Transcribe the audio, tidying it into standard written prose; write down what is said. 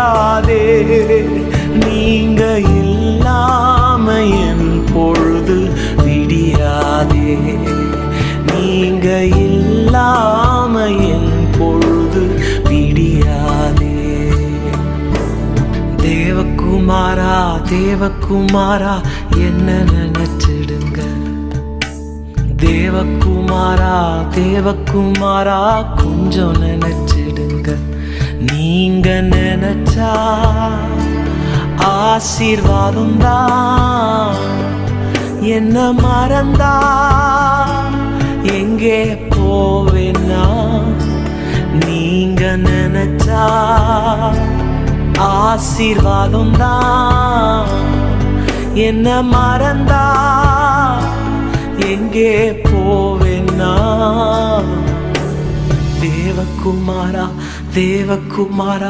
விடியாதே. நீங்க இல்லாம என் பொழுது விடியாதே. நீங்க இல்லாம என் பொழுது விடியாதே. தேவகுமாரா தேவகுமாரா என்ன நினைச்சிடுங்க. தேவகுமாரா தேவகுமாரா கொஞ்சம் நினைச்சிடுங்க. நீங்க நினைச்சா ஆசீர்வாதம் தான். என்ன மறந்தா எங்கே போவேன்னா. நீங்க நினைச்சா ஆசீர்வாதம் தான். என்ன மறந்தா எங்கே போவேன்னா. தேவகுமாரா தேவகுமாரா